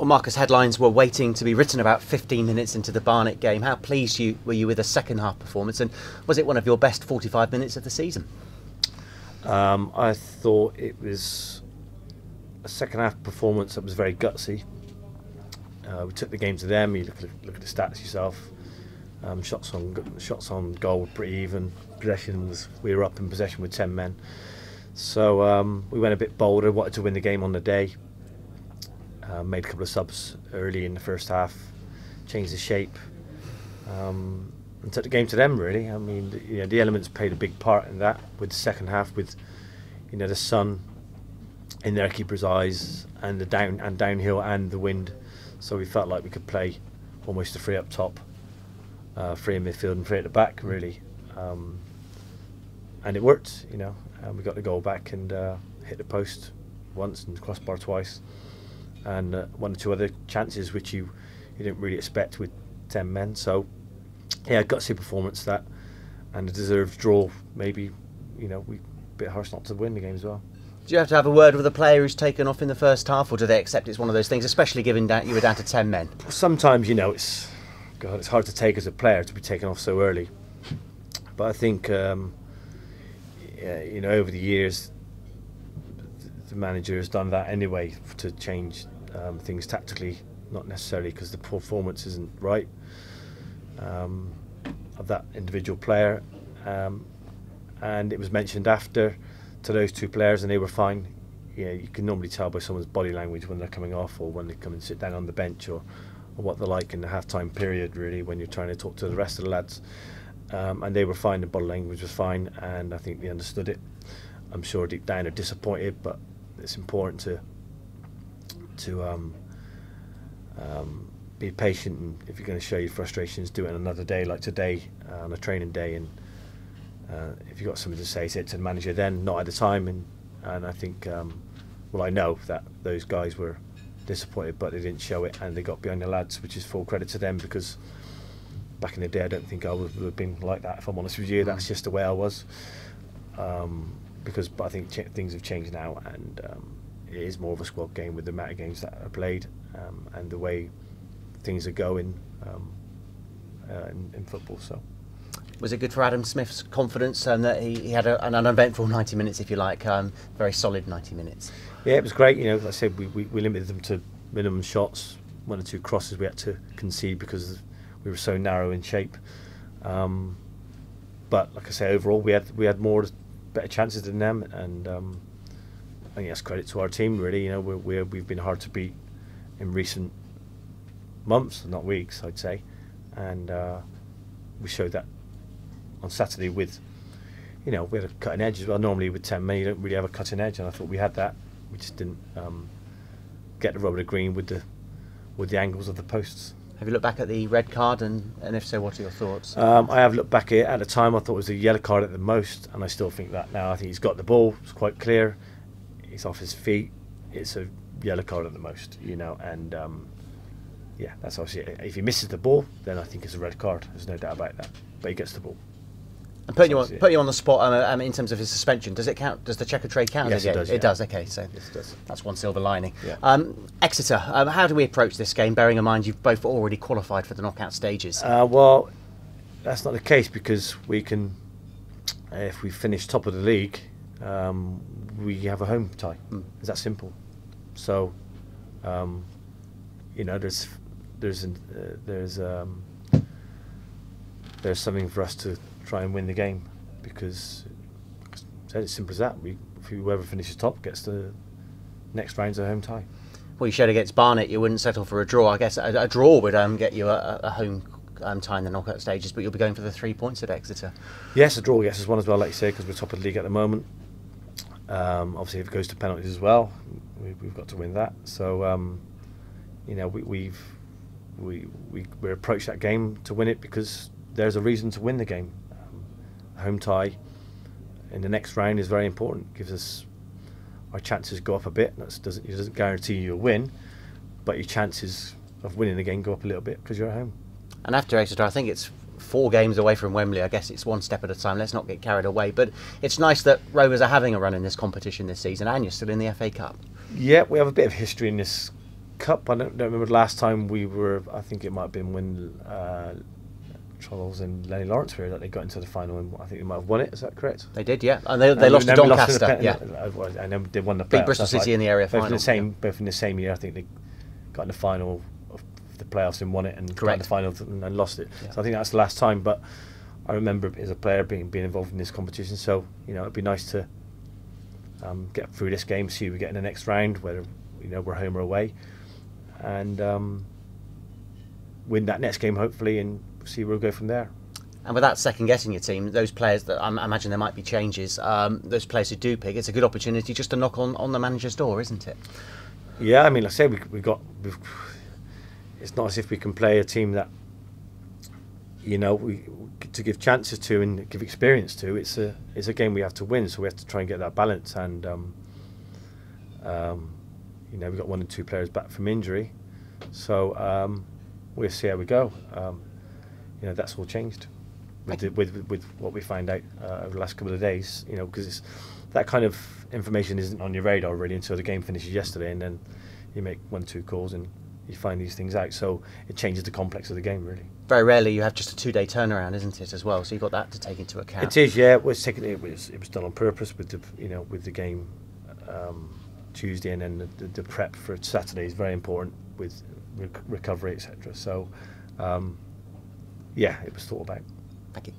Marcus, headlines were waiting to be written about 15 minutes into the Barnet game. How pleased were you with the second half performance, and was it one of your best 45 minutes of the season? I thought it was a second half performance that was very gutsy. We took the game to them. You look at the stats yourself. Shots on goal were pretty even. We were up in possession with 10 men. So we went a bit bolder, wanted to win the game on the day. Made a couple of subs early in the first half, changed the shape, and took the game to them. Really, I mean, the elements played a big part in that. With the second half, with the sun in their keeper's eyes, and the downhill and the wind, so we felt like we could play almost a 3 up top, 3 in midfield and 3 at the back, really, and it worked. We got the goal back and hit the post once and the crossbar twice. And 1 or 2 other chances which you didn't really expect with 10 men. So yeah, gutsy performance that, and a deserved draw. Maybe we a bit harsh not to win the game as well. Do you have to have a word with a player who's taken off in the first half, or do they accept it's one of those things, especially given that you were down to 10 men? Sometimes it's hard to take as a player to be taken off so early. But I think over the years, the manager has done that anyway to change things tactically, not necessarily because the performance isn't right of that individual player, and it was mentioned after to those 2 players and they were fine. You can normally tell by someone's body language when they're coming off, or when they come and sit down on the bench, or what they're like in the half-time period, really, when you're trying to talk to the rest of the lads, and they were fine. The body language was fine, and I think they understood it. I'm sure deep down they're disappointed, but it's important to be patient, and if you're going to show your frustrations, do it on another day, like today, on a training day. And if you've got something to say it to the manager then, not at the time. And I think, I know that those guys were disappointed, but they didn't show it, and they got behind the lads, which is full credit to them, because back in the day I don't think I would have been like that, if I'm honest with you. That's just the way I was. But I think things have changed now, and it is more of a squad game with the amount of games that are played, and the way things are going in football. So, was it good for Adam Smith's confidence that he had an uneventful 90 minutes, if you like, very solid 90 minutes? Yeah, it was great. Like I said, we limited them to minimum shots, 1 or 2 crosses we had to concede because we were so narrow in shape. But like I say, overall we had better chances than them, and I think that's credit to our team, really. We've been hard to beat in recent months, not weeks, I'd say, and we showed that on Saturday with, we had a cutting edge as well. Normally with 10 men you don't really have a cutting edge, and I thought we had that. We just didn't get the rub of the green with the angles of the posts. Have you looked back at the red card, and if so, what are your thoughts? I have looked back at the time. I thought it was a yellow card at the most, and I still think that now. I think he's got the ball, it's quite clear, he's off his feet, it's a yellow card at the most, and yeah, that's obviously it. If he misses the ball, then I think it's a red card, there's no doubt about that, but he gets the ball. And put you on the spot in terms of his suspension. Does it count? Does the Checkatrade count? Yes, it does. It does. Okay, so yes, it does. That's one silver lining. Yeah. Exeter. How do we approach this game? Bearing in mind you've both already qualified for the knockout stages. Well, that's not the case, because we can, if we finish top of the league, we have a home tie. It's that simple. So, there's something for us to try and win the game, because it's as simple as that. Whoever finishes top gets the next round's a home tie. Well, you showed against Barnet you wouldn't settle for a draw. I guess a draw would get you a home tie in the knockout stages, but you'll be going for the 3 points at Exeter. Yes, a draw gets us one as well, like you say, because we're top of the league at the moment. Obviously, if it goes to penalties as well, we've got to win that. So, we're approached that game to win it, because there's a reason to win the game. A home tie in the next round is very important. Gives us, our chances go up a bit. It doesn't guarantee you a win, but your chances of winning the game go up a little bit because you're at home. And after Exeter, I think it's 4 games away from Wembley. I guess it's one step at a time. Let's not get carried away. But it's nice that Rovers are having a run in this competition this season, and you're still in the FA Cup. Yeah, we have a bit of history in this Cup, I don't remember the last time we were. I think it might have been when Trolls and Lenny Lawrence were that they got into the final, and I think they might have won it. Is that correct? They did, yeah. And they lost to Doncaster. And then they won the beat Bristol City in the area final. Both in the same year. I think they got in the final of the playoffs and won it, and got in the final and lost it. Yeah. So I think that's the last time. But I remember as a player being involved in this competition. So it'd be nice to get through this game, see who we get in the next round, whether we're home or away, and win that next game hopefully, and see where we'll go from there. And without second guessing your team, those players that I imagine there might be changes, those players who do pick, it's a good opportunity just to knock on the manager's door, isn't it? Yeah, I mean, like I say, it's not as if we can play a team that we to give chances to and give experience to. It's a game we have to win, so we have to try and get that balance. And we've got 1 and 2 players back from injury, so we'll see how we go. That's all changed with what we find out over the last couple of days. Because that kind of information isn't on your radar really until the game finishes yesterday, and then you make 1-2 calls and you find these things out. So it changes the complex of the game really. Very rarely you have just a 2-day turnaround, isn't it, as well? So you've got that to take into account. It is, yeah. It was done on purpose with the game Tuesday, and then the prep for Saturday is very important with recovery, etc. So, it was thought about. Thank you.